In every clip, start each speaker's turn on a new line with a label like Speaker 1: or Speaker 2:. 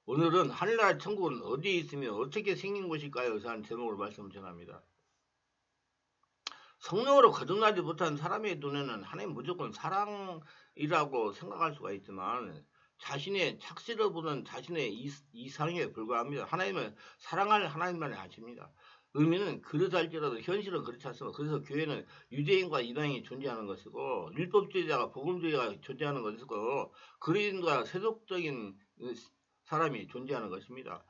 Speaker 1: 오늘은 하늘나라 천국은 어디에 있으며 어떻게 생긴 곳일까요? 라는 제목으로 말씀을 전합니다. 성령으로 거듭나지 못한 사람의 눈에는 하나님 무조건 사랑이라고 생각할 수가 있지만 자신의 착시를 보는 자신의 이상에 불과합니다. 하나님은 사랑할 하나님만이 아십니다. 의미는 그릇할지라도 현실은 그렇지 않습니다. 그래서 교회는 유대인과 이방인이 존재하는 것이고 율법주의자가 복음주의자가 존재하는 것이고 그리스도인과 세속적인 사람이 존재하는 것입니다.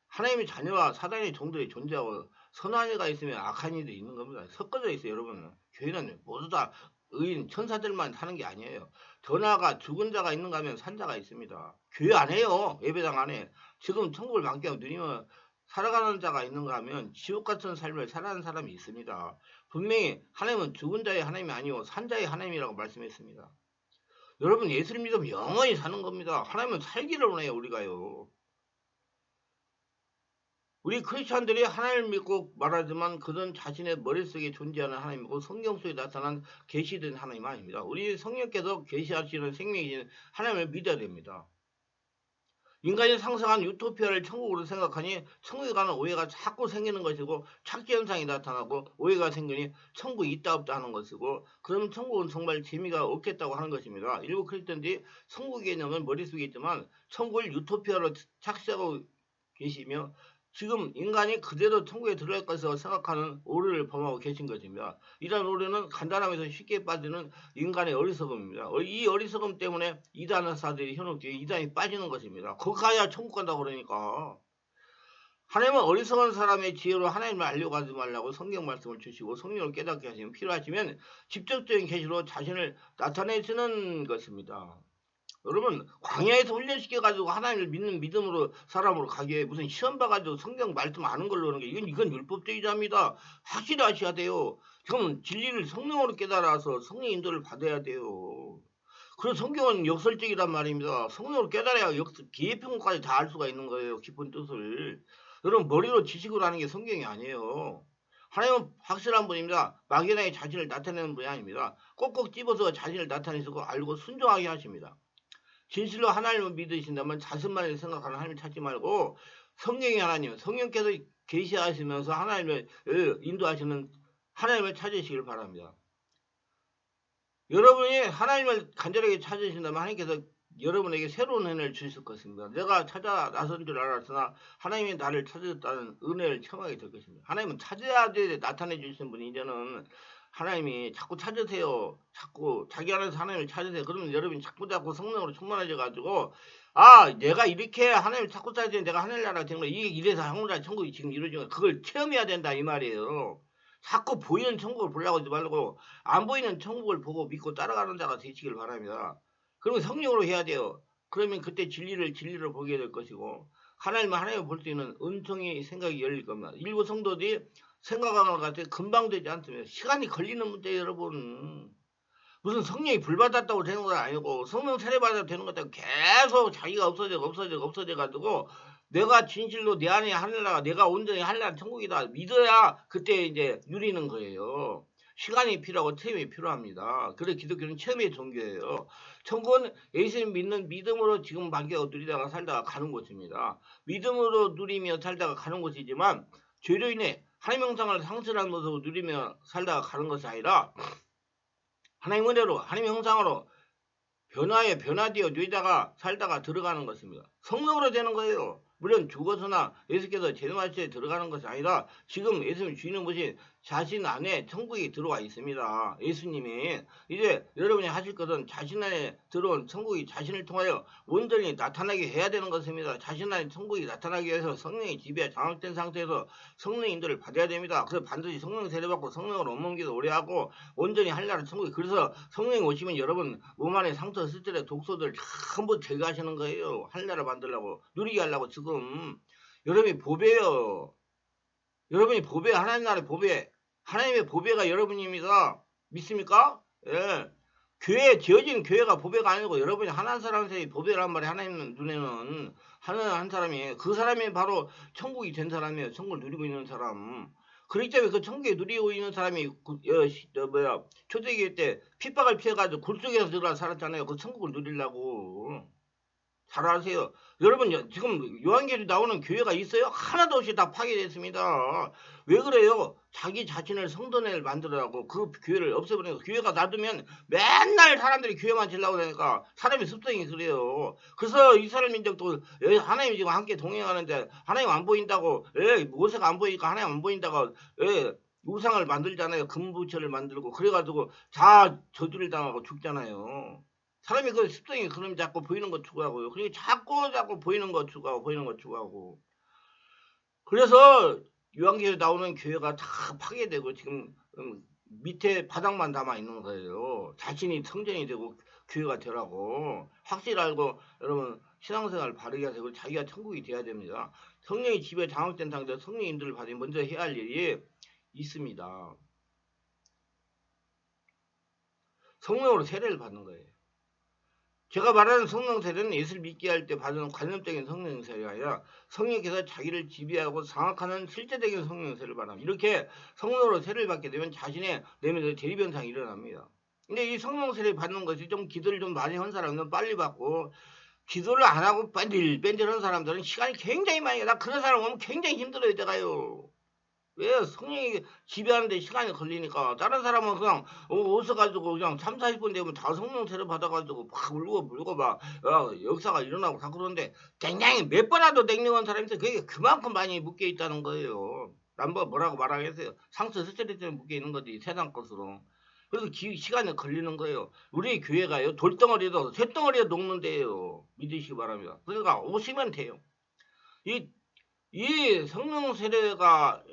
Speaker 1: 하나님의 자녀와 사단의 종들이 존재하고 선한 이가 있으면 악한 이도 있는 겁니다. 섞어져 있어요, 여러분. 교회는 모두 다 의인, 천사들만 사는 게 아니에요. 더 나아가 죽은 자가 있는가 하면 산자가 있습니다. 교회 안 해요. 예배당 안에. 지금 천국을 만끽하고 누리며 살아가는 자가 있는가 하면 지옥 같은 삶을 살아가는 사람이 있습니다. 분명히 하나님은 죽은 자의 하나님이 아니고 산자의 하나님이라고 말씀했습니다. 여러분, 예수를 믿으면 영원히 사는 겁니다. 하나님은 살기를 원해요, 우리가요. 우리 크리스찬들이 하나님을 믿고 말하지만 그는 자신의 머릿속에 존재하는 하나님이고 성경 속에 나타난 계시된 하나님 아닙니다. 우리 성령께서 계시하시는 생명이신 하나님을 믿어야 됩니다. 인간이 상상한 유토피아를 천국으로 생각하니 천국에 가는 오해가 자꾸 생기는 것이고 착지 현상이 나타나고 오해가 생기니 천국이 있다 없다 하는 것이고 그러면 천국은 정말 재미가 없겠다고 하는 것입니다. 일부 크리스찬들이 천국 개념은 머릿속에 있지만 천국을 유토피아로 착시하고 계시며 지금 인간이 그대로 천국에 들어갈 것이라고 생각하는 오류를 범하고 계신 것입니다. 이러한 오류는 간단하면서 쉽게 빠지는 인간의 어리석음입니다. 이 어리석음 때문에 이단사들이 현혹되어 이단이 빠지는 것입니다. 거기 가야 천국 간다고 그러니까. 하나님은 어리석은 사람의 지혜로 하나님을 알려고 하지 말라고 성경 말씀을 주시고 성령을 깨닫게 하시면 필요하시면 직접적인 계시로 자신을 나타내시는 것입니다. 여러분 광야에서 훈련시켜가지고 하나님을 믿는 믿음으로 사람으로 가게 무슨 시험 봐가지고 성경 말씀 아는 걸로 하는 게 이건 율법주의자입니다. 확실히 아셔야 돼요. 지금 진리를 성령으로 깨달아서 성령 인도를 받아야 돼요. 그래서 성경은 역설적이란 말입니다. 성령으로 깨달아야 기회평까지 다 알 수가 있는 거예요. 깊은 뜻을. 여러분 머리로 지식으로 하는 게 성경이 아니에요. 하나님은 확실한 분입니다. 막연하게 자신을 나타내는 분이 아닙니다. 꼭꼭 집어서 자신을 나타내시고 알고 순종하게 하십니다. 진실로 하나님을 믿으신다면 자신만을 생각하는 하나님을 찾지 말고 성령의 하나님, 성령께서 계시하시면서 하나님을 인도하시는 하나님을 찾으시길 바랍니다. 여러분이 하나님을 간절하게 찾으신다면 하나님께서 여러분에게 새로운 은혜를 주실 것입니다. 내가 찾아 나선 줄 알았으나 하나님이 나를 찾으셨다는 은혜를 체험하게 될 것입니다. 하나님은 찾아야 돼 나타내 주시는 분이 이제는 하나님이 자꾸 찾으세요. 자꾸 자기 안에서 하나님을 찾으세요. 그러면 여러분이 자꾸 성령으로 충만해져 가지고 내가 이렇게 하나님을 자꾸 찾으니 내가 하늘 나라가 된 거야. 이게 이래서 하늘나라 천국이 지금 이루어지는 거야. 그걸 체험해야 된다 이 말이에요. 자꾸 보이는 천국을 보려고 하지 말고 안 보이는 천국을 보고 믿고 따라가는 자가 되시길 바랍니다. 그러면 성령으로 해야 돼요. 그러면 그때 진리를 보게 될 것이고 하나님을 볼 수 있는 은총의 생각이 열릴 겁니다. 일부 성도들이 생각하는 것 같아 금방 되지 않습니다. 시간이 걸리는 문제예요, 여러분. 무슨 성령이 불받았다고 되는 건 아니고 성령 세례받아도 되는 것도 계속 자기가 없어져 가지고 내가 진실로 내 안에 하늘나라 내가 온전히 하늘나라 천국이다 믿어야 그때 이제 누리는 거예요. 시간이 필요하고 체험이 필요합니다. 그래서 기독교는 체험의 종교예요. 천국은 예수님 믿는 믿음으로 지금 만개하고 누리다가 살다가 가는 곳입니다. 믿음으로 누리며 살다가 가는 곳이지만 죄로 인해 하나님 형상을 상실한 모습으로 누리며 살다가 가는 것이 아니라 하나님 은혜로 하나님 형상으로 변화되어 누리다가 살다가 들어가는 것입니다. 성령으로 되는 거예요. 물론 죽어서나 예수께서 제정하실 때 들어가는 것이 아니라 지금 예수님 주인은 보신 자신 안에 천국이 들어와 있습니다. 예수님이 이제 여러분이 하실 것은 자신 안에 들어온 천국이 자신을 통하여 온전히 나타나게 해야 되는 것입니다. 자신 안에 천국이 나타나기 위해서 성령의 지배에 장악된 상태에서 성령의 인도를 받아야 됩니다. 그래서 반드시 성령 세례받고 성령으로 업문기도 오래 하고 온전히 하려는 천국이 그래서 성령이 오시면 여러분 몸 안에 상처 쓸때 독소들 전부 제거하시는 거예요. 하늘나라 만들려고 누리게 하려고 지금 여러분이 보배요. 여러분이 보배 하나님 나라의 보배 하나님의 보배가 여러분입니다. 믿습니까? 예. 교회에 지어진 교회가 보배가 아니고 여러분이 하나님 사람의 보배란 말이 하나님 눈에는 한 사람이 그 사람이 바로 천국이 된 사람이에요. 천국을 누리고 있는 사람. 그렇기 때문에 그 천국에 누리고 있는 사람이 초대기일 때 핍박을 피해가지고 굴속에서 들어가 살았잖아요. 그 천국을 누리려고. 잘 아세요. 여러분 지금 요한계시록 나오는 교회가 있어요? 하나도 없이 다 파괴됐습니다. 왜 그래요? 자기 자신을 성도를 만들어라고 그 교회를 없애버리고 교회가 놔두면 맨날 사람들이 교회만 지려고 그러니까 사람의 습성이 그래요. 그래서 이스라엘 민족도 하나님이 지금 함께 동행하는데 하나님 안 보인다고 모세가 안 보이니까 하나님 안 보인다고 우상을 만들잖아요. 금부처를 만들고 그래가지고 다 저주를 당하고 죽잖아요. 사람이 그 습성이 그럼 자꾸 보이는 거 추구하고요. 그리고 자꾸 보이는 거 추구하고 보이는 거 추구하고. 그래서 요한계시록에 나오는 교회가 다 파괴되고 지금 밑에 바닥만 남아 있는 거예요. 자신이 성전이 되고 교회가 되라고 확실히 알고 여러분 신앙생활 바르게 하세요. 자기가 천국이 돼야 됩니다. 성령의 집에 장악된 상태에서 성령 인도를 받으면 먼저 해야 할 일이 있습니다. 성령으로 세례를 받는 거예요. 제가 말하는 성령 세례는 예수를 믿게 할 때 받는 관념적인 성령 세례가 아니라 성령께서 자기를 지배하고 장악하는 실제적인 성령 세례를 받습니다. 이렇게 성령으로 세례를 받게 되면 자신의 내면에 대리변상이 일어납니다. 근데 이 성령 세례 받는 것이 좀 기도를 좀 많이 한 사람은 빨리 받고 기도를 안 하고 뺀질뺀질한 사람들은 시간이 굉장히 많이 가. 나 그런 사람 오면 굉장히 힘들어요. 내가요. 왜 성령이 지배하는데 시간이 걸리니까 다른 사람은 그냥 오셔가지고 그냥 3, 40분 되면 다 성령 세례 받아가지고 막 울고 막 역사가 일어나고 다 그러는데 굉장히 몇 번이라도 냉랭한 사람이 있어요. 그게 그만큼 많이 묶여 있다는 거예요. 남보 뭐라고 말하겠어요. 상처 스트레스 때문에 묶여 있는 거지 세상 것으로. 그래서 시간이 걸리는 거예요. 우리 교회가요 돌덩어리도 쇳덩어리에 녹는데요. 믿으시기 바랍니다. 그러니까 오시면 돼요. 이 성령 세례가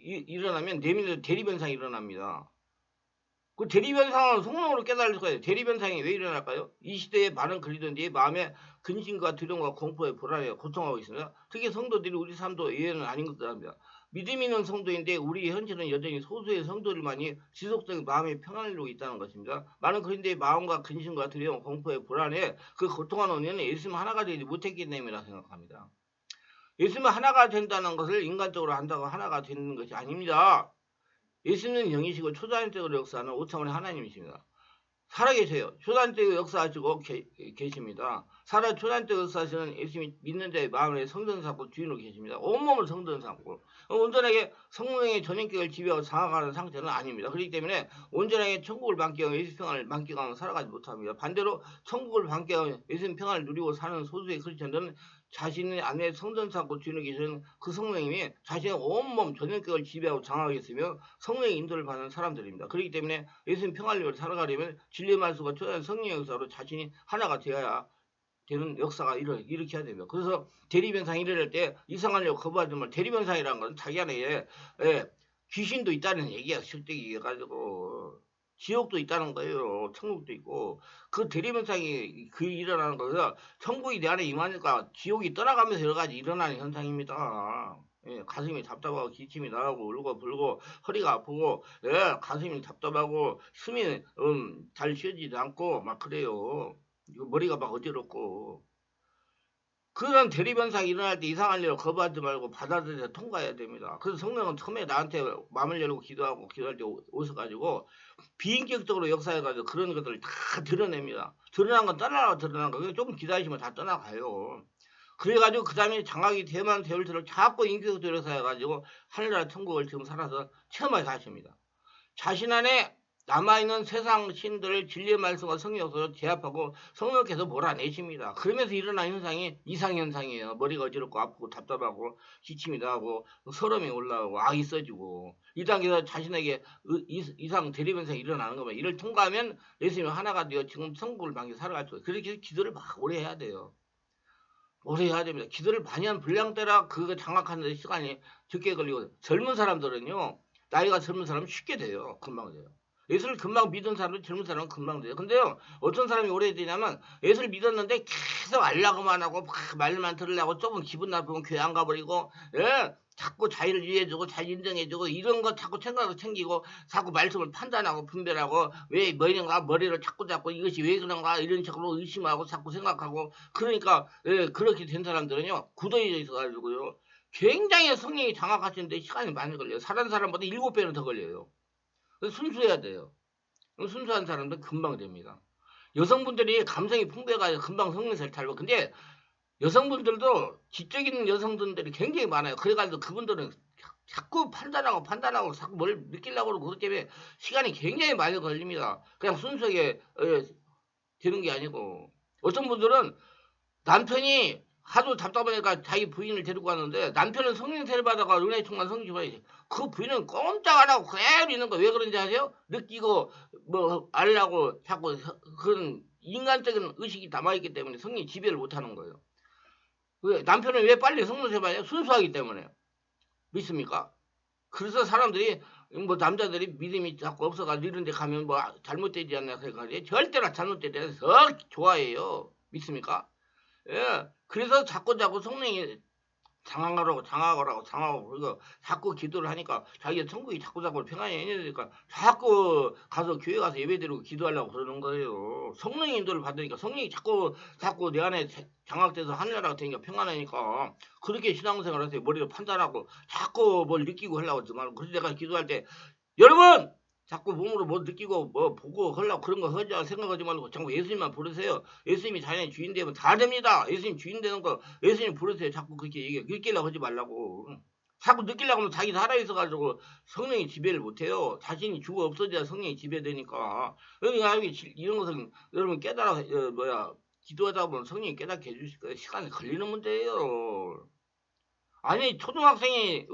Speaker 1: 일어나면 내면에서 대리변상이 일어납니다. 그 대리변상은 성령으로 깨달을 거예요. 대리변상이 왜 일어날까요? 이 시대에 많은 그리스도인들이 마음에 근심과 두려움과 공포에 불안해 고통하고 있습니다. 특히 성도들이 우리 삶도 예외는 아닌 것 같습니다. 믿음 있는 성도인데 우리 현실은 여전히 소수의 성도들만이 지속적인 마음의 평안을 이루고 있다는 것입니다. 많은 그리스도인들의 마음과 근심과 두려움, 공포에 불안해 그 고통하는 원인은 예수님 하나가 되지 못했기 때문이라 생각합니다. 예수님은 하나가 된다는 것을 인간적으로 한다고 하나가 되는 것이 아닙니다. 예수님은 영이시고 초자연적으로 역사하는 오차원의 하나님이십니다. 살아계세요. 초단적으로 역사하시고 계십니다. 초단적으로 역사하시는 예수님이 믿는 자의 마음에 성전 삼고 주인으로 계십니다. 온몸을 성전 삼고 온전하게 성령의 전인격을 지배하고 장악하는 상태는 아닙니다. 그렇기 때문에 온전하게 천국을 만끽하고 예수 평안을 만끽하고 살아가지 못합니다. 반대로 천국을 만끽하고 예수 평안을 누리고 사는 소수의 크리스천들은 자신의 안에 성전 삼고 주인으로 계시는 그 성령님이 자신의 온몸 전인격을 지배하고 장악했으며 성령의 인도를 받는 사람들입니다. 그렇기 때문에 예수님 평안을 살아가려면 진리의 말씀과 초대한 성령의 역사로 자신이 하나가 되어야 되는 역사가 일으켜야 됩니다. 그래서 대리변상이 일어날 때 이상하려고 거부하지 말. 대리변상이라는 건 자기 안에 귀신도 있다는 얘기야. 실제기 해가지고 지옥도 있다는 거예요. 천국도 있고 그 대리변상이 일어나는 거서 천국이 내 안에 임하니까 지옥이 떠나가면서 여러 가지 일어나는 현상입니다. 가슴이 답답하고 기침이 나고 울고 불고 허리가 아프고 가슴이 답답하고 숨이 잘 쉬어지지 않고 막 그래요. 머리가 막 어지럽고 그런 대리변상이 일어날 때 이상한 일을 거부하지 말고 받아들여서 통과해야 됩니다. 그래서 성령은 처음에 나한테 마음을 열고 기도할 때 오셔가지고 비인격적으로 역사해가지고 그런 것들을 다 드러냅니다. 드러난 건 떠나라고 드러난 거. 조금 기다리시면 다 떠나가요. 그래가지고 그 다음에 장학이 되면 되올수록 자꾸 인격적으로 역사해가지고 하늘나라 천국을 지금 살아서 체험하게 하십니다. 자신 안에 남아있는 세상 신들을 진리의 말씀과 성령으로 제압하고 성령께서 몰아내십니다. 그러면서 일어난 현상이 이상현상이에요. 머리가 어지럽고 아프고 답답하고 기침이 나고 서름이 올라오고 악이 써지고 이 단계에서 자신에게 이상 대리변상이 일어나는 겁니다. 이를 통과하면 예수님이 하나가 되어 지금 천국을 방에 살아갈 수 있어요. 그렇게 기도를 막 오래 해야 돼요. 오래 해야 됩니다. 기도를 많이 한 분량대라 그거 장악하는 데 시간이 적게 걸리고 젊은 사람들은요. 나이가 젊은 사람은 쉽게 돼요. 금방 돼요. 예수를 금방 믿은 사람도 젊은 사람은 금방 돼요. 근데요. 어떤 사람이 오래 되냐면 예수를 믿었는데 계속 알라고만 하고 막 말만 들으려고 조금 기분 나쁘면 교회 안 가버리고 자꾸 자기를 위해주고 자기 인정해주고 이런 거 자꾸 챙기고 자꾸 말씀을 판단하고 분별하고 왜 뭐인가 머리를 자꾸 잡고 이것이 왜 그런가 이런 식으로 의심하고 자꾸 생각하고 그러니까 그렇게 된 사람들은요 굳어져 있어가지고요 굉장히 성령이 장악하시는데 시간이 많이 걸려요. 사는 사람보다 7배는 더 걸려요. 순수해야 돼요. 순수한 사람도 금방 됩니다. 여성분들이 감성이 풍부해가지고 금방 성령세를 탈고, 근데 여성분들도 지적 있는 여성분들이 굉장히 많아요. 그래가지고 그분들은 자꾸 판단하고 자꾸 뭘 느끼려고 그러고, 그렇기 때문에 시간이 굉장히 많이 걸립니다. 그냥 순수하게 되는 게 아니고, 어떤 분들은 남편이 하도 답답하니까 자기 부인을 데리고 갔는데, 남편은 성령세를 받아가 은혜 충만 성령 받아야지, 그 부인은 꼼짝 안 하고 그대로 있는 거. 왜 그런지 아세요? 느끼고 뭐 알라고 자꾸 그런 인간적인 의식이 남아있기 때문에 성령이 지배를 못하는 거예요. 왜? 남편은 왜 빨리 성령세 받아요? 순수하기 때문에. 믿습니까? 그래서 사람들이 뭐 남자들이 믿음이 자꾸 없어가지고 이런 데 가면 뭐 잘못되지 않나 생각하지, 절대로 잘못되지 않아서 좋아해요. 믿습니까? 예. 그래서 자꾸 성령이 장하고 그리고 자꾸 기도를 하니까 자기가 천국이 자꾸 평안이 아니니까 자꾸 가서 교회 가서 예배드리고 기도하려고 그러는 거예요. 성령의 인도를 받으니까 성령이 자꾸 내 안에 장악돼서 하늘나라가 되니까 평안하니까 그렇게 신앙생활을 하세요. 머리로 판단하고 자꾸 뭘 느끼고 하려고 하지 말고. 그래서 내가 기도할 때, 여러분 자꾸 몸으로 뭐 느끼고 뭐 보고 하려고 그런 거 하자 생각하지 말고 자꾸 예수님만 부르세요. 예수님이 자연의 주인 되면 다 됩니다. 예수님 주인 되는 거 예수님 부르세요. 자꾸 그렇게 얘기해. 느끼려고 하지 말라고. 자꾸 느끼려고 하면 자기 살아있어가지고 성령이 지배를 못해요. 자신이 죽어 없어져야 성령이 지배되니까. 그러니까 이런 것은 여러분 깨달아 기도하다 보면 성령이 깨닫게 해주실 거예요. 시간이 걸리는 문제예요. 아니 초등학생이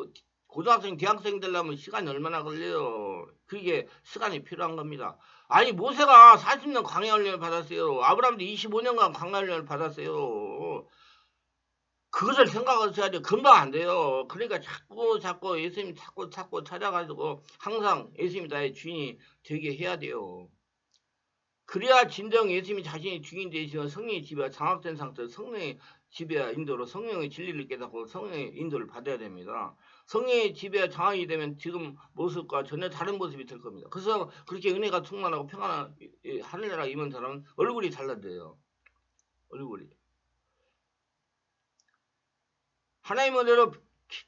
Speaker 1: 고등학생, 대학생 되려면 시간이 얼마나 걸려요. 그게 시간이 필요한 겁니다. 아니 모세가 40년 광야 훈련을 받았어요. 아브라함도 25년간 광야 훈련을 받았어요. 그것을 생각하셔야죠. 금방 안 돼요. 그러니까 자꾸 예수님 자꾸 찾아가지고 항상 예수님이 나의 주인이 되게 해야 돼요. 그래야 진정 예수님이 자신이 주인 되시면 성령의 지배와 장악된 상태에서 성령의 지배와 인도로 성령의 진리를 깨닫고 성령의 인도를 받아야 됩니다. 성령의 지배와 장악이 되면 지금 모습과 전혀 다른 모습이 될 겁니다. 그래서 그렇게 은혜가 충만하고 평안한 하늘나라 임한 사람은 얼굴이 달라져요. 얼굴이. 하나님 은혜로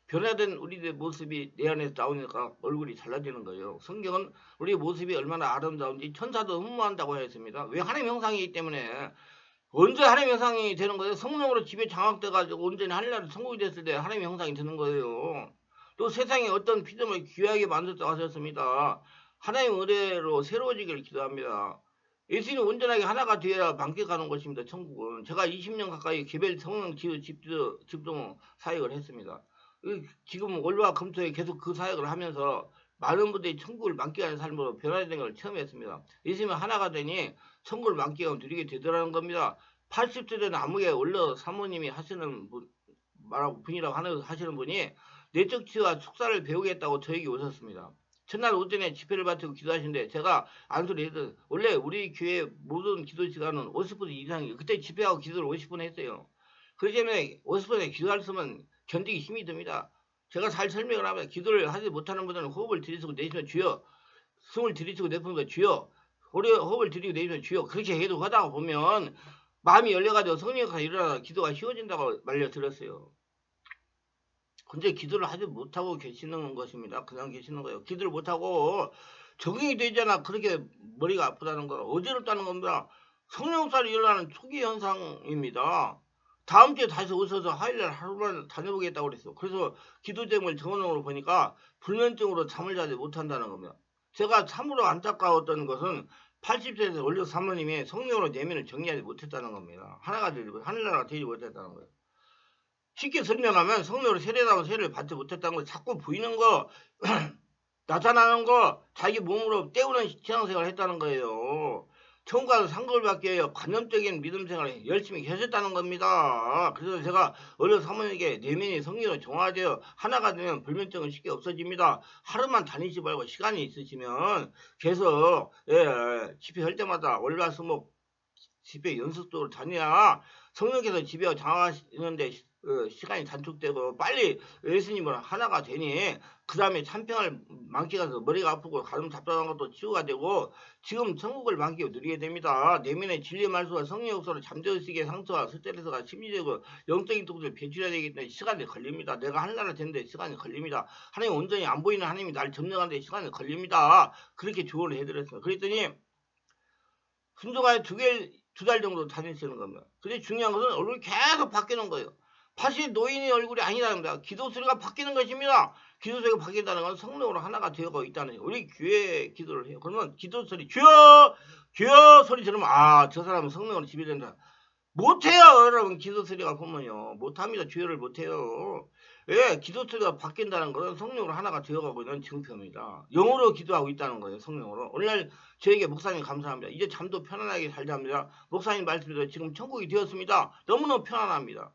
Speaker 1: 변화된 우리의 모습이 내 안에서 나오니까 얼굴이 달라지는 거예요. 성경은 우리의 모습이 얼마나 아름다운지 천사도 흠모한다고 했습니다. 왜? 하나님 형상이기 때문에. 언제 하나님 형상이 되는 거예요? 성령으로 집에 장악돼가지고 온전히 하늘나라 천국이 됐을 때 하나님 형상이 되는 거예요. 또 세상에 어떤 피조물을 귀하게 만들었다고 하셨습니다. 하나님 은혜로 새로워지기를 기도합니다. 예수님 온전하게 하나가 되어야 만끽하는 것입니다. 천국은. 제가 20년 가까이 개별 성령 집중 사역을 했습니다. 지금 월화 금토에 계속 그 사역을 하면서 많은 분들이 천국을 만끽하는 삶으로 변화된 걸 처음 했습니다. 예수님은 하나가 되니 천국을 만끽하면 누리게 되더라는 겁니다. 80세 된 암흑에 올려 사모님이 하시는 분이라고 하시는 분이 내적 치유와 축사를 배우겠다고 저에게 오셨습니다. 첫날 오전에 집회를 마치고 기도하시는데 제가 안수를 해서, 원래 우리 교회 모든 기도 시간은 50분 이상이에요. 그때 집회하고 기도를 50분 했어요. 그렇기 때문에 50분에 기도하시면 견디기 힘이 듭니다. 제가 잘 설명을 하면, 기도를 하지 못하는 분들은 호흡을 들이쉬고 내쉬면 주여, 숨을 들이쉬고 내쉬면 주여, 호흡을 들이고 내쉬면 주여, 그렇게 해도 하다가 보면 마음이 열려가지고 성령이 일어나 기도가 쉬워진다고 말려들었어요. 근데 기도를 하지 못하고 계시는 것입니다. 그냥 계시는 거예요. 기도를 못하고 적응이 되잖아. 그렇게 머리가 아프다는 거, 어지럽다는 겁니다. 성령살이 일어나는 초기 현상입니다. 다음 주에 다시 오셔서 화요일날 하루만 다녀보겠다고 그랬어. 그래서 기도제목을 적어놓은 보니까 불면증으로 잠을 자지 못한다는 겁니다. 제가 참으로 안타까웠던 것은 80세에서 원래 사모님이 성령으로 내면을 정리하지 못했다는 겁니다. 하나가 되지, 하늘나라가 되지 못했다는 거예요. 쉽게 설명하면 성령으로 세례다고 세례를 받지 못했다는 거, 자꾸 보이는 거 나타나는 거 자기 몸으로 때우는 신앙생활을 했다는 거예요. 천국 가서 상급을 받기 위해 관념적인 믿음 생활을 열심히 하셨다는 겁니다. 그래서 제가 어려 사모님에게 내면이 성령으로 정화되어 하나가 되면 불면증은 쉽게 없어집니다. 하루만 다니지 말고 시간이 있으시면 계속 집회 할 때마다 월화수목 집회 연습도를 다녀야 성령께서 집에 장악하시는데 시간이 단축되고 빨리 예수님을 하나가 되니 그 다음에 참평을 만끽해서 머리가 아프고 가슴 답답한 것도 치유가 되고 지금 천국을 만끽 누리게 됩니다. 내면의 진리 말씀과 성령 역사로 잠재의식의 상처와 스트레스가 심리적으로 영적인 통증을 배출해야 되기 때문에 시간이 걸립니다. 내가 하나가 되는데 시간이 걸립니다. 하나님 온전히 안 보이는 하나님이 나를 점령하는데 시간이 걸립니다. 그렇게 조언을 해드렸어요. 그랬더니 순종하에 두 달 정도 다니시는 겁니다. 근데 중요한 것은 얼굴이 계속 바뀌는 거예요. 다시 노인의 얼굴이 아니랍니다. 기도 소리가 바뀌는 것입니다. 기도 소리가 바뀐다는 건 성령으로 하나가 되어가고 있다는 거예요. 우리 교회에 기도를 해요. 그러면 기도 소리, 주여! 주여! 소리 들으면, 아, 저 사람은 성령으로 지배된다. 못해요, 여러분. 기도 소리가 보면요. 못합니다. 주여를 못해요. 예, 기도 소리가 바뀐다는 것은 성령으로 하나가 되어가고 있는 증표입니다. 영으로 기도하고 있다는 거예요, 성령으로. 오늘날 저에게 목사님 감사합니다. 이제 잠도 편안하게 살자합니다. 목사님 말씀대로 지금 천국이 되었습니다. 너무너무 편안합니다.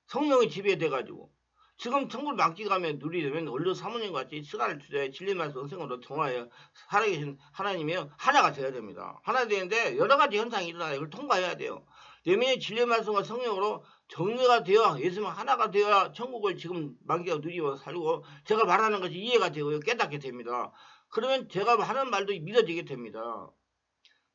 Speaker 1: 성령이 지배돼가지고. 지금 천국을 만기 가면 누리려면 원로 사모님 같이 시간을 투자해 진리 말씀 은생으로 통하여 살아계신 하나님이요 하나가 되어야 됩니다. 하나 되는데 여러 가지 현상이 일어나요. 이걸 통과해야 돼요. 내면의 진리 말씀과 성령으로 정리가 되어 예수님 하나가 되어야 천국을 지금 만기가 누리고 살고 제가 말하는 것이 이해가 되고요 깨닫게 됩니다. 그러면 제가 하는 말도 믿어지게 됩니다.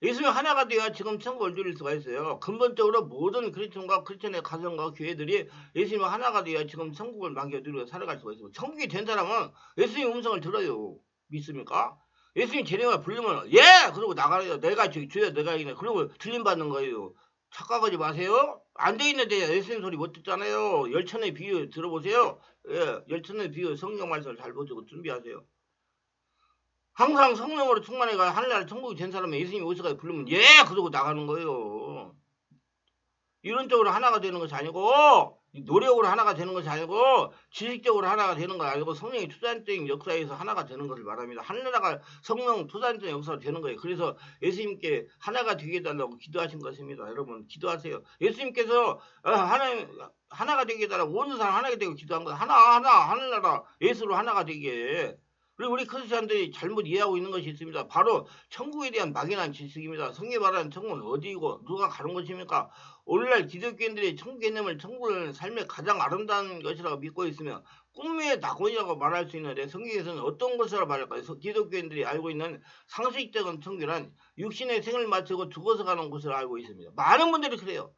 Speaker 1: 예수님 하나가 되어야 지금 천국을 누릴 수가 있어요. 근본적으로 모든 크리스천과 크리스천의 가정과 교회들이 예수님 하나가 되어야 지금 천국을 만기가 누리고 살아갈 수가 있어요. 천국이 된 사람은 예수님 음성을 들어요. 믿습니까? 예수님 제령을 부르면 예! 그러고 나가요. 내가 주여 내가 이네. 그러고 들림받는 거예요. 착각하지 마세요. 안 돼 있는데 예수님 소리 못 듣잖아요. 열천의 비유 들어보세요. 예, 열천의 비유 성경 말씀을 잘 보시고 준비하세요. 항상 성령으로 충만해가 하늘나라 천국이 된 사람은 예수님이 어디서까지 부르면 예! 그러고 나가는 거예요. 이런 쪽으로 하나가 되는 것이 아니고 노력으로 하나가 되는 것이 아니고 지식적으로 하나가 되는 거 아니고 성령의 투자적인 역사에서 하나가 되는 것을 말합니다. 하늘나라가 성령 투자적인 역사가 되는 거예요. 그래서 예수님께 하나가 되게 해달라고 기도하신 것입니다. 여러분 기도하세요. 예수님께서 하나님 하나가 되게 해달라고 온 사람 하나가 되고 기도한 거예요. 하늘나라 예수로 하나가 되게. 그리고 우리 크리스천들이 잘못 이해하고 있는 것이 있습니다. 바로 천국에 대한 막연한 지식입니다. 성경에 말하는 천국은 어디이고 누가 가는 것입니까? 오늘날 기독교인들이 천국 개념을 천국을 삶의 가장 아름다운 것이라고 믿고 있으며 꿈의 낙원이라고 말할 수 있는데 성경에서는 어떤 것이라고 말할까요? 기독교인들이 알고 있는 상식적인 천국이란 육신의 생을 마치고 죽어서 가는 곳을 알고 있습니다. 많은 분들이 그래요.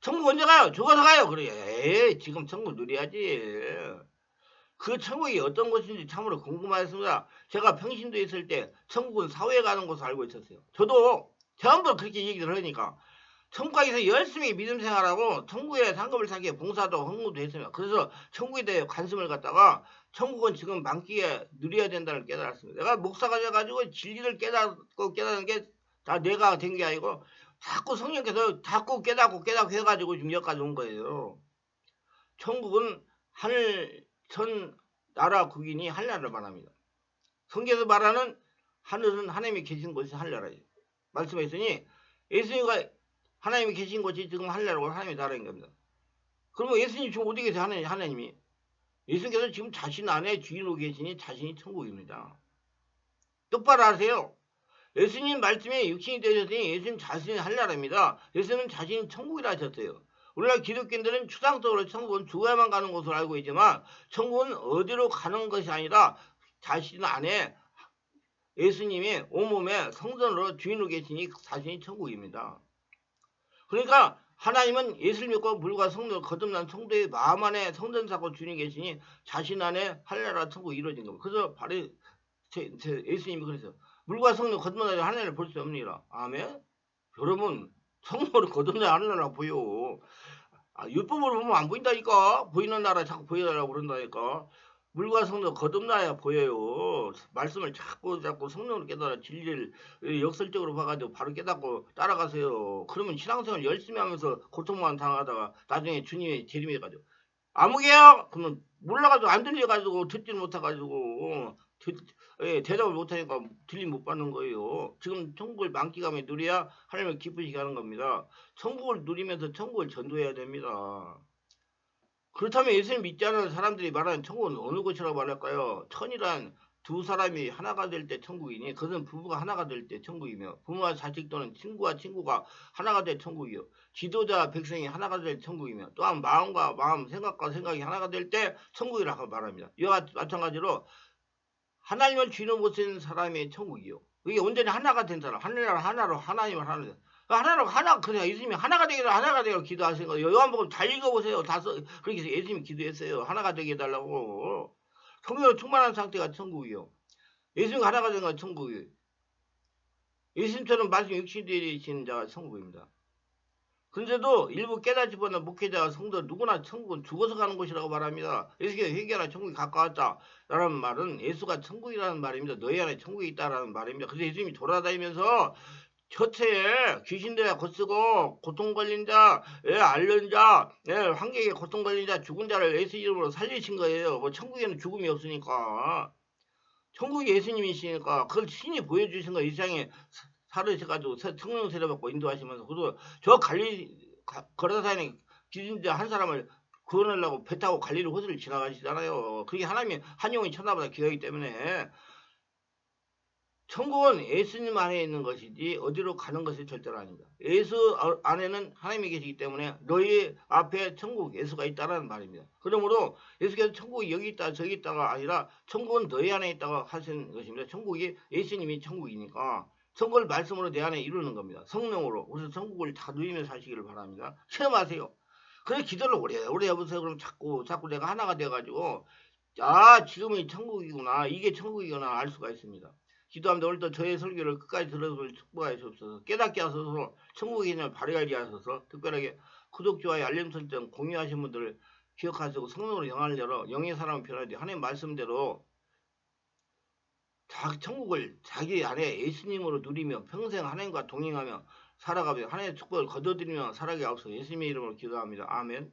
Speaker 1: 천국 언제 가요? 죽어서 가요. 그래요. 에이 지금 천국 누려야지. 그 천국이 어떤 곳인지 참으로 궁금하였습니다. 제가 평신도에 있을 때 천국은 사후에 가는 곳을 알고 있었어요. 저도 전부 그렇게 얘기를 하니까 천국에서 열심히 믿음 생활하고 천국에 상급을 사기 위해 봉사도 헌금도 했습니다. 그래서 천국에 대해 관심을 갖다가 천국은 지금 만기에 누려야 된다는 걸 깨달았습니다. 내가 목사가 돼가지고 진리를 깨닫는 게 다 내가 된 게 아니고 자꾸 성령께서 자꾸 깨닫고 해가지고 지금 여기까지 온 거예요. 천국은 하늘 전 나라 국인이 하늘나라를 말합니다. 성경에서 말하는 하늘은 하나님이 계신 곳이 하늘나라예요. 말씀했으니 예수님과 하나님이 계신 곳이 지금 하늘나라고 하나님의 나라인 겁니다. 그러면 예수님 지금 어디 계세요? 하나님이. 예수님께서 지금 자신 안에 주인으로 계시니 자신이 천국입니다. 똑바로 하세요. 예수님 말씀에 육신이 되셨으니 예수님 자신이 하늘나라입니다. 예수님은 자신이 천국이라 하셨어요. 오늘날 기독교인들은 추상적으로 천국은 죽어야만 가는 곳으로 알고 있지만 천국은 어디로 가는 것이 아니라 자신 안에 예수님이 온몸에 성전으로 주인으로 계시니 자신이 천국입니다. 그러니까 하나님은 예수를 믿고 물과 성령을 거듭난 성도의 마음 안에 성전 사고 주인이 계시니 자신 안에 하늘나라 천국이 이루어진 겁니다. 그래서 바로 예수님이 그래서 물과 성령 거듭나야 하나님을 볼 수 없느니라. 아멘. 여러분 성령을 거듭나야 하늘나라 보여. 율법으로 보면 안 보인다니까. 보이는 나라 자꾸 보여달라고 그런다니까. 물과 성령 거듭나야 보여요. 말씀을 자꾸 성령으로 깨달아 진리를 역설적으로 봐가지고 바로 깨닫고 따라가세요. 그러면 신앙생활 열심히 하면서 고통만 당하다가 나중에 주님의 재림해가지고 아무개요? 그러면 몰라가지고 안 들려가지고 듣지 못해가지고 대답을 못하니까 들림 못 받는 거예요. 지금 천국을 만기감에 누려야 하나님을 기쁘시게 하는 겁니다. 천국을 누리면서 천국을 전도해야 됩니다. 그렇다면 예수님 믿지 않는 사람들이 말하는 천국은 어느 곳이라고 말할까요? 천이란 두 사람이 하나가 될 때 천국이니 그것은 부부가 하나가 될 때 천국이며 부모와 자식 또는 친구와 친구가 하나가 될 천국이요 지도자 백성이 하나가 될 천국이며 또한 마음과 마음 생각과 생각이 하나가 될 때 천국이라고 말합니다. 이와 마찬가지로 하나님을 주인으로 모신 사람의 천국이요. 이게 온전히 하나가 된 사람, 하늘나라 하나로 하나님을 하나로 하나 그냥 예수님이 하나가 되기로 기도하신 거예요. 요한복음 잘 읽어보세요. 그렇게 해서 예수님이 기도했어요. 하나가 되게 해달라고. 성령으로 충만한 상태가 천국이요. 예수님이 하나가 된 건 천국이요. 예수님처럼 말씀 육신되신 자가 천국입니다. 그런데도 일부 깨닫지 못한 목회자와 성도 누구나 천국은 죽어서 가는 곳이라고 말합니다. 예수께서 회개하라 천국이 가까웠다 라는 말은 예수가 천국이라는 말입니다. 너희 안에 천국이 있다라는 말입니다. 그래서 예수님이 돌아다니면서 처체에 귀신들에 고쓰고 고통 걸린 자, 앓는 자, 환경에 고통 걸린 자, 죽은 자를 예수 이름으로 살리신 거예요. 뭐 천국에는 죽음이 없으니까. 천국이 예수님이시니까 그걸 신이 보여주신 거 이 세상에 살으셔가지고 성령 세례 받고 인도하시면서 그래서 저 걸어다니는 기준자 한 사람을 구원하려고 배 타고 갈릴리 호수를 지나가시잖아요. 그게 하나님이 한 영혼이 천하보다 귀하기 때문에 천국은 예수님 안에 있는 것이지 어디로 가는 것이 절대로 아닙니다. 예수 안에는 하나님이 계시기 때문에 너희 앞에 천국 예수가 있다는 말입니다. 그러므로 예수께서 천국이 여기 있다 저기 있다가 아니라 천국은 너희 안에 있다고 하시는 것입니다. 천국이 예수님이 천국이니까 천국을 말씀으로 내 안에 이루는 겁니다. 성령으로. 그래서 천국을 다 누리며 사시기를 바랍니다. 체험하세요. 그래 기도를 오래 해보세요. 그럼 자꾸 내가 하나가 돼가지고 지금이 천국이구나 이게 천국이구나 알 수가 있습니다. 기도합니다. 오늘도 저의 설교를 끝까지 들어볼 축복하여 주옵소서. 깨닫게 하소서. 천국의 인을 발휘하게 하소서. 특별하게 구독, 좋아요, 알림 설정, 공유하신 분들을 기억하시고 성령으로 영안을 열어 영의 사람을 변화되 하나님 말씀대로 천국을 자기 안에 예수님으로 누리며 평생 하나님과 동행하며 살아가며 하나님의 축복을 거둬들이며 살아가게 하옵소서. 예수님의 이름으로 기도합니다. 아멘.